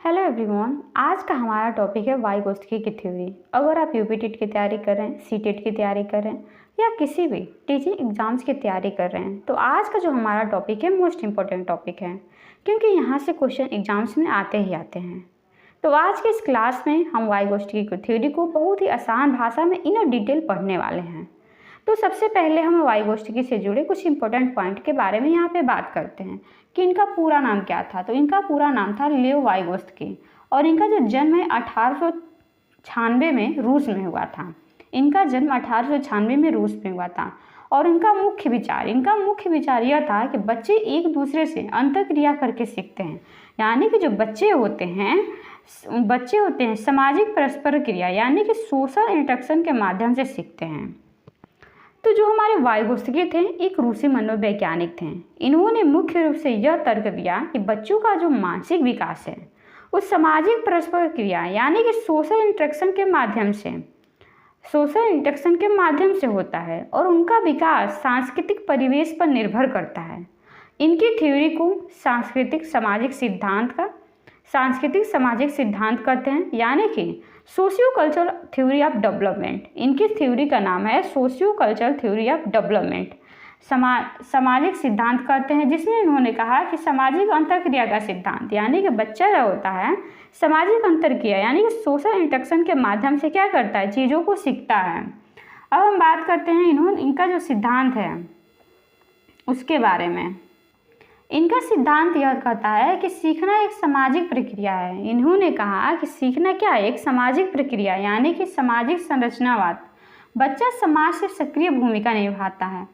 Hello everyone, आज का हमारा टॉपिक है वाइगोत्स्की की थ्योरी। अगर आप यूपी टेट की तैयारी कर रहे हैं, सी टेट की तैयारी कर रहे हैं या किसी भी टीचिंग एग्जाम्स की तैयारी कर रहे हैं तो आज का जो हमारा टॉपिक है मोस्ट इम्पॉर्टेंट टॉपिक है, क्योंकि यहाँ से क्वेश्चन एग्जाम्स में आते ही आते हैं। तो आज के इस क्लास में हम वाइगोत्स्की की थ्योरी को बहुत ही आसान भाषा में इन डिटेल पढ़ने वाले हैं। तो सबसे पहले हम वाइगोत्स्की से जुड़े कुछ इंपॉर्टेंट पॉइंट के बारे में यहाँ पे बात करते हैं कि इनका पूरा नाम क्या था। तो इनका पूरा नाम था लेव वाइगोत्स्की और इनका जो जन्म है 1896 में रूस में हुआ था। इनका जन्म 1896 में रूस में हुआ था और इनका मुख्य विचार यह था कि बच्चे एक दूसरे से अंतःक्रिया करके सीखते हैं, यानी कि जो बच्चे होते हैं सामाजिक परस्पर क्रिया यानी कि सोशल इंटरेक्शन के माध्यम से सीखते हैं। तो जो हमारे वाइगोत्स्की थे एक रूसी मनोवैज्ञानिक थे। इन्होंने मुख्य रूप से यह तर्क दिया कि बच्चों का जो मानसिक विकास है उस सामाजिक परस्पर क्रिया यानी कि सोशल इंटरेक्शन के माध्यम से होता है और उनका विकास सांस्कृतिक परिवेश पर निर्भर करता है। इनकी थ्योरी को सांस्कृतिक सामाजिक सिद्धांत कहते हैं, यानी कि socio cultural theory of development. इनकी थ्योरी का नाम है socio cultural theory of development. सामाजिक सिद्धांत कहते हैं, जिसमें इन्होंने कहा कि सामाजिक अंतःक्रिया का सिद्धांत यानी कि बच्चा जो होता है सामाजिक अंतःक्रिया यानी कि सोशल इंटरेक्शन के माध्यम से क्या करता है, चीज़ों को सीखता है। अब हम बात करते हैं इनका जो सिद्धांत है उसके बारे में। इनका सिद्धांत यह कहता है कि सीखना एक सामाजिक प्रक्रिया है। इन्होंने कहा कि सीखना क्या है, एक सामाजिक प्रक्रिया यानी कि सामाजिक संरचनावाद। बच्चा समाज से सक्रिय भूमिका निभाता है।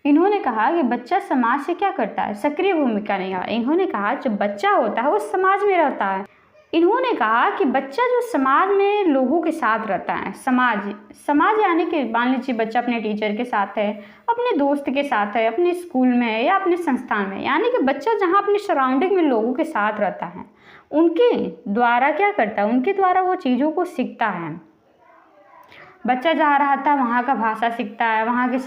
इन्होंने कहा कि बच्चा समाज से क्या करता है, सक्रिय भूमिका निभाता है। इन्होंने कहा जो बच्चा होता है वो समाज में रहता है। इन्होंने कहा कि बच्चा जो समाज में लोगों के साथ रहता है, समाज यानी कि मान लीजिए बच्चा अपने टीचर के साथ है, अपने दोस्त के साथ है, अपने स्कूल में है या अपने संस्थान में, यानी कि बच्चा जहाँ अपने सराउंडिंग में लोगों के साथ रहता है उनके द्वारा क्या करता है, उनके द्वारा वो चीज़ों को सीखता है। बच्चा जहाँ रहता है वहाँ का भाषा सीखता है, वहाँ के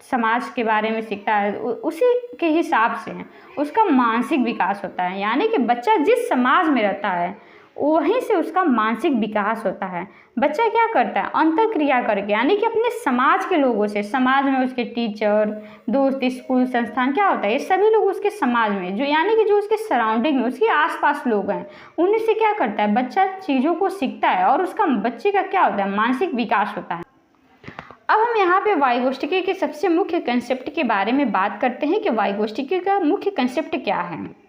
समाज के बारे में सीखता है, उसी के हिसाब से उसका मानसिक विकास होता है। यानी कि बच्चा जिस समाज में रहता है वहीं से उसका मानसिक विकास होता है। बच्चा क्या करता है, अंतःक्रिया करके यानी कि अपने समाज के लोगों से, समाज में उसके टीचर, दोस्त, स्कूल, संस्थान क्या होता है, ये सभी लोग उसके समाज में जो यानी कि जो उसके सराउंडिंग में उसके आसपास लोग हैं उन्हीं से क्या करता है, बच्चा चीज़ों को सीखता है और उसका बच्चे का क्या होता है, मानसिक विकास होता है। अब हम यहाँ पे वाइगोत्स्की के सबसे मुख्य कंसेप्ट के बारे में बात करते हैं कि वाइगोत्स्की का मुख्य कंसेप्ट क्या है।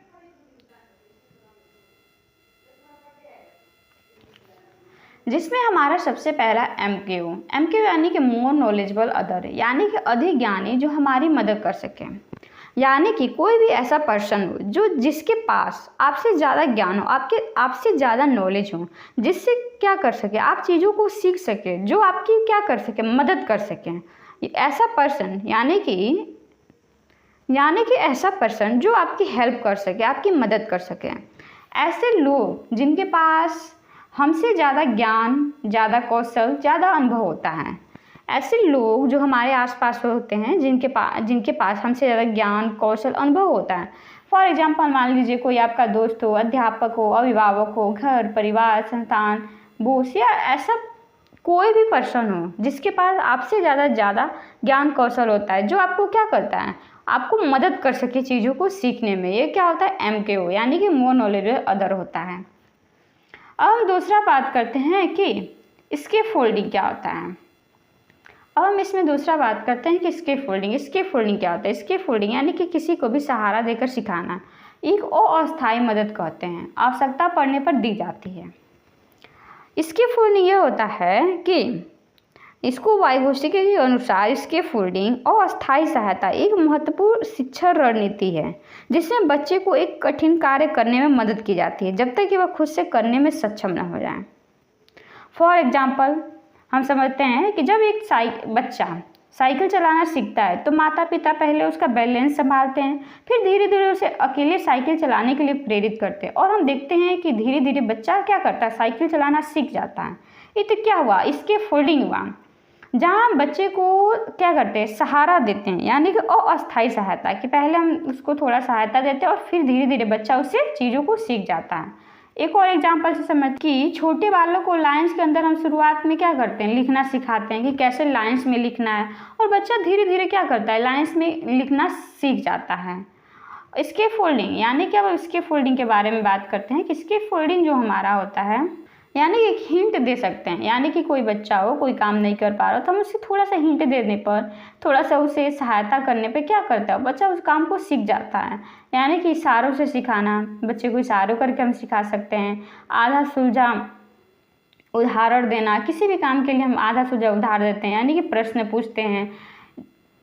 जिसमें हमारा सबसे पहला एमक्यू यानी कि मोर नॉलेजेबल अदर, यानी कि अधिक ज्ञानी जो हमारी मदद कर सके। यानी कि कोई भी ऐसा पर्सन हो जो जिसके पास आपसे ज़्यादा ज्ञान हो, आपसे ज़्यादा नॉलेज हो, जिससे क्या कर सके, आप चीज़ों को सीख सके, जो आपकी क्या कर सके, मदद कर सकें। ऐसा पर्सन यानी कि ऐसा पर्सन जो आपकी हेल्प कर सके, आपकी मदद कर सके। ऐसे लोग जिनके पास हमसे ज़्यादा ज्ञान, ज़्यादा कौशल, ज़्यादा अनुभव होता है, ऐसे लोग जो हमारे आसपास होते हैं जिनके पास हमसे ज़्यादा ज्ञान, कौशल, अनुभव होता है। फॉर एग्जांपल मान लीजिए कोई आपका दोस्त हो, अध्यापक हो, अभिभावक हो, घर परिवार, संतान, बॉस या ऐसा कोई भी पर्सन हो जिसके पास आपसे ज़्यादा ज्ञान, कौशल होता है, जो आपको क्या करता है, आपको मदद कर सके चीज़ों को सीखने में। ये क्या होता है, MKO यानी कि मोर नॉलेजेबल अदर होता है। अब हम दूसरा बात करते हैं कि स्कैफोल्डिंग क्या होता है। अब हम इसमें दूसरा बात करते हैं कि स्कैफोल्डिंग क्या होता है। स्कैफोल्डिंग यानी कि किसी को भी सहारा देकर सिखाना, एक अस्थायी मदद कहते हैं, आवश्यकता पड़ने पर दी जाती है। स्कैफोल्डिंग यह होता है कि इसको वाइगोत्स्की के अनुसार स्कैफोल्डिंग अस्थायी सहायता एक महत्वपूर्ण शिक्षण रणनीति है जिसमें बच्चे को एक कठिन कार्य करने में मदद की जाती है जब तक कि वह खुद से करने में सक्षम न हो जाए। फॉर एग्जाम्पल हम समझते हैं कि जब एक बच्चा साइकिल चलाना सीखता है तो माता पिता पहले उसका बैलेंस संभालते हैं, फिर धीरे धीरे उसे अकेले साइकिल चलाने के लिए प्रेरित करते हैं और हम देखते हैं कि धीरे धीरे बच्चा क्या करता है, साइकिल चलाना सीख जाता है। ये तो क्या हुआ, स्कैफोल्डिंग हुआ। जहाँ बच्चे को क्या करते हैं, सहारा देते हैं, यानी कि अस्थायी सहायता, कि पहले हम उसको थोड़ा सहायता देते हैं और फिर धीरे धीरे बच्चा उससे चीज़ों को सीख जाता है। एक और एग्जाम्पल से समझ कि छोटे बालक को लाइंस के अंदर हम शुरुआत में क्या करते हैं, लिखना सिखाते हैं कि कैसे लाइंस में लिखना है, और बच्चा धीरे धीरे क्या करता है, लाइंस में लिखना सीख जाता है। स्केप फोल्डिंग, यानी कि अब स्केप फोल्डिंग के बारे में बात करते हैं कि स्केप फोल्डिंग जो हमारा होता है, यानी एक हिंट दे सकते हैं, यानी कि कोई बच्चा हो, कोई काम नहीं कर पा रहा तो हम उससे थोड़ा सा हिंट देने पर, थोड़ा सा उसे सहायता करने पे क्या करता है, बच्चा उस काम को सीख जाता है। यानी कि इशारों से सिखाना, बच्चे को इशारों करके हम सिखा सकते हैं। आधा सुलझा उदाहरण देना, किसी भी काम के लिए हम आधा सुलझा उदाहरण देते हैं, यानी कि प्रश्न पूछते हैं।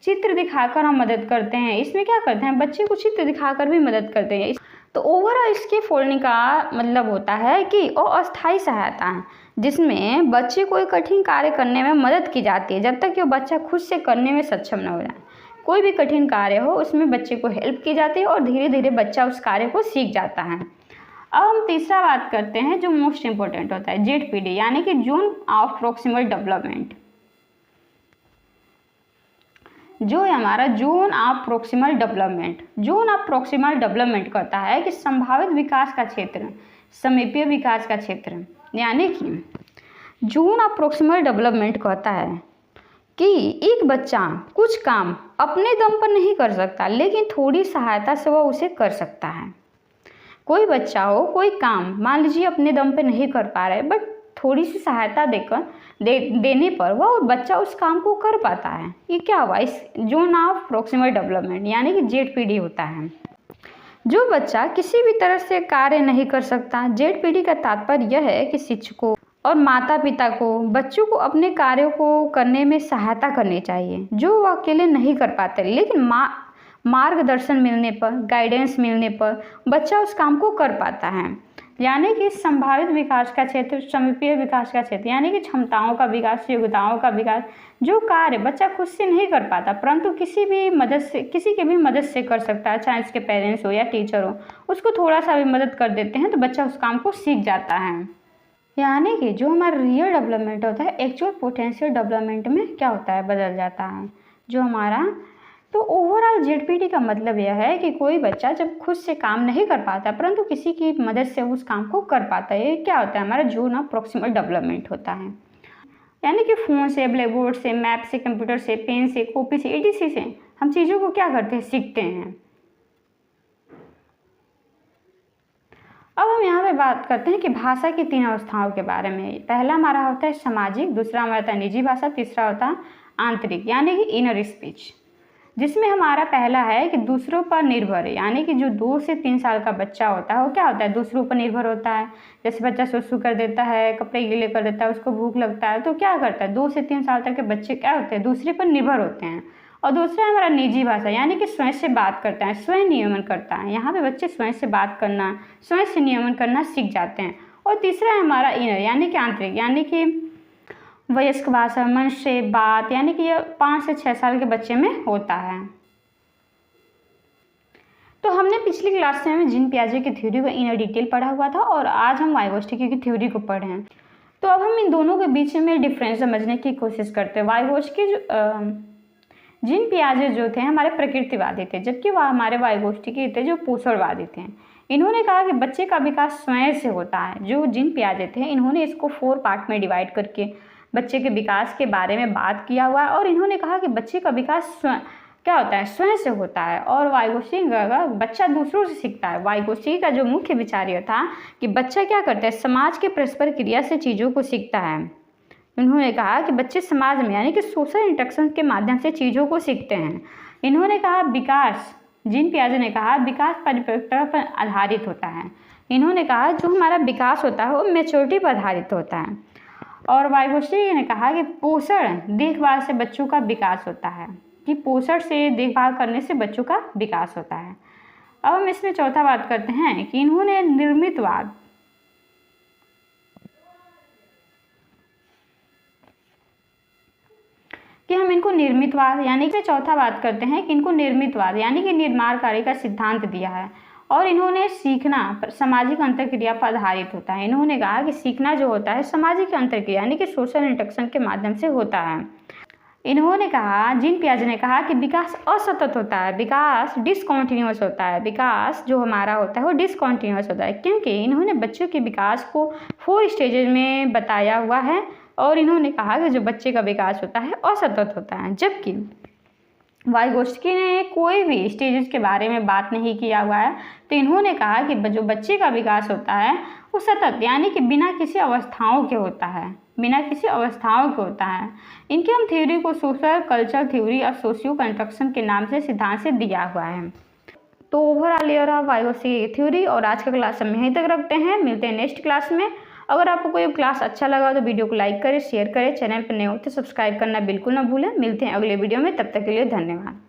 चित्र दिखाकर हम मदद करते हैं, इसमें क्या करते हैं, बच्चे को चित्र दिखाकर भी मदद करते हैं। तो ओवरऑल स्केप फोल्डिंग का मतलब होता है कि अस्थायी सहायता है, जिसमें बच्चे को एक कठिन कार्य करने में मदद की जाती है जब तक कि वो बच्चा खुद से करने में सक्षम न हो जाए। कोई भी कठिन कार्य हो उसमें बच्चे को हेल्प की जाती है और धीरे धीरे बच्चा उस कार्य को सीख जाता है। अब हम तीसरा बात करते हैं जो मोस्ट इम्पोर्टेंट होता है, ZPD, यानी कि जोन ऑफ प्रॉक्सिमल डेवलपमेंट। जो है हमारा zone of proximal development. Zone of proximal development कहता है कि संभावित विकास का क्षेत्र, समीपीय विकास का क्षेत्र, यानी कि जोन ऑफ प्रॉक्सिमल डेवलपमेंट कहता है कि एक बच्चा कुछ काम अपने दम पर नहीं कर सकता, लेकिन थोड़ी सहायता से वह उसे कर सकता है। कोई बच्चा हो, कोई काम मान लीजिए अपने दम पर नहीं कर पा रहा है, बट थोड़ी सी सहायता देने पर वह बच्चा उस काम को कर पाता है। ये क्या हुआ, इस जोन ऑफ प्रॉक्सिमल डेवलपमेंट, यानी कि ZPD होता है। जो बच्चा किसी भी तरह से कार्य नहीं कर सकता, ZPD का तात्पर्य यह है कि शिक्षकों और माता पिता को बच्चों को अपने कार्यों को करने में सहायता करनी चाहिए जो वह अकेले नहीं कर पाते, लेकिन मार्गदर्शन मिलने पर, गाइडेंस मिलने पर बच्चा उस काम को कर पाता है। यानी कि संभावित विकास का क्षेत्र, समीपीय विकास का क्षेत्र, यानी कि क्षमताओं का विकास, योग्यताओं का विकास, जो कार्य बच्चा खुद से नहीं कर पाता परंतु किसी की भी मदद से कर सकता है, चाहे उसके पेरेंट्स हो या टीचर हो, उसको थोड़ा सा भी मदद कर देते हैं तो बच्चा उस काम को सीख जाता है। यानी कि जो हमारा रियल डेवलपमेंट होता है एक्चुअल पोटेंशियल डेवलपमेंट में क्या होता है, बदल जाता है जो हमारा। तो ओवरऑल ZPD का मतलब यह है कि कोई बच्चा जब खुद से काम नहीं कर पाता परंतु किसी की मदद से उस काम को कर पाता है, ये क्या होता है, हमारा जोन ऑफ प्रॉक्सिमल डेवलपमेंट होता है। यानी कि फ़ोन से, ब्लैक बोर्ड से, मैप से, कंप्यूटर से, पेन से, कॉपी से, ETC से हम चीज़ों को क्या करते हैं, सीखते हैं। अब हम यहाँ पे बात करते हैं कि भाषा की 3 अवस्थाओं के बारे में। पहला हमारा होता है सामाजिक, दूसरा हमारा होता है निजी भाषा, तीसरा होता है आंतरिक, यानी कि इनर स्पीच, जिसमें हमारा पहला है कि दूसरों पर निर्भर है। यानी कि जो 2 से 3 साल का बच्चा होता है वो क्या होता है, दूसरों पर निर्भर होता है। जैसे बच्चा सुसु कर देता है, कपड़े गीले कर देता है, उसको भूख लगता है, तो क्या करता है, 2 से 3 साल तक के बच्चे क्या होते हैं, दूसरे पर निर्भर होते हैं। और दूसरा हमारा निजी भाषा, यानी कि स्वयं से बात करता है, स्वयं नियमन करता है। यहाँ पे बच्चे स्वयं से बात करना, स्वयं से नियमन करना सीख जाते हैं। और तीसरा है हमारा इनर, यानी कि आंतरिक, यानी कि वयस्क भाषा, मन से बात, यानी कि यह 5 से 6 साल के बच्चे में होता है। तो हमने पिछली क्लास में जीन पियाजे की थ्योरी को इन डिटेल पढ़ा हुआ था और आज हम वाइगोत्स्की की थ्योरी को पढ़े हैं। तो अब हम इन दोनों के बीच में डिफरेंस समझने की कोशिश करते हैं। वाइगोत्स्की जीन पियाजे जो थे हमारे प्रकृतिवादी थे, जबकि वह हमारे वाइगोत्स्की थे जो पोषणवादी थे। इन्होंने कहा कि बच्चे का विकास स्वयं से होता है। जो जीन पियाजे थे इन्होंने इसको 4 पार्ट में डिवाइड करके बच्चे के विकास के बारे में बात किया हुआ है और इन्होंने कहा कि बच्चे का विकास क्या होता है, स्वयं से होता है। और वाइगोत्स्की का बच्चा दूसरों से सीखता है। वाइगोत्स्की का जो मुख्य विचार यह था कि बच्चा क्या करता है, समाज के परस्पर क्रिया से चीज़ों को सीखता है। इन्होंने कहा कि बच्चे समाज में यानी कि सोशल इंटरेक्शन के माध्यम से चीज़ों को सीखते हैं। इन्होंने कहा विकास, जीन पियाजे ने कहा विकास परिपक्वता पर आधारित होता है। इन्होंने कहा जो हमारा विकास होता है वो मैच्योरिटी पर आधारित होता है। और वाइगोत्स्की ने कहा कि पोषण देखभाल से बच्चों का विकास होता है, कि पोषण से देखभाल करने से बच्चों का विकास होता है। अब हम इसमें चौथा बात करते हैं कि इन्होंने निर्मितवाद, कि हम इनको निर्मितवाद यानी कि चौथा बात करते हैं कि इनको निर्मितवाद यानी कि निर्माणकारी का सिद्धांत दिया है। और इन्होंने सीखना सामाजिक अंतरक्रिया पर आधारित होता है। इन्होंने कहा कि सीखना जो होता है सामाजिक अंतरक्रिया यानी कि सोशल इंटरेक्शन के माध्यम से होता है। इन्होंने कहा, जीन पियाजे ने कहा कि विकास असतत होता है, विकास डिसकॉन्टिन्यूअस होता है, विकास जो हमारा होता है वो डिसकॉन्टिन्यूअस होता है, क्योंकि इन्होंने बच्चों के विकास को 4 स्टेजेज में बताया हुआ है और इन्होंने कहा कि जो बच्चे का विकास होता है असतत होता है। जबकि वाइगोत्स्की ने कोई भी स्टेजेस के बारे में बात नहीं किया हुआ है, तो इन्होंने कहा कि जो बच्चे का विकास होता है वो सतत यानी कि बिना किसी अवस्थाओं के होता है, बिना किसी अवस्थाओं के होता है। इनके हम थ्योरी को सोशल कल्चरल थ्योरी और सोशियो कंस्ट्रक्शन के नाम से सिद्धांत से दिया हुआ है। तो ओवरऑल ये रहा वाइगोत्स्की की थ्योरी और आज का क्लास हम यहीं तक रखते हैं। मिलते हैं नेक्स्ट क्लास में। अगर आपको कोई क्लास अच्छा लगा तो वीडियो को लाइक करें, शेयर करें, चैनल पर नए हो तो सब्सक्राइब करना बिल्कुल ना भूलें। मिलते हैं अगले वीडियो में, तब तक के लिए धन्यवाद।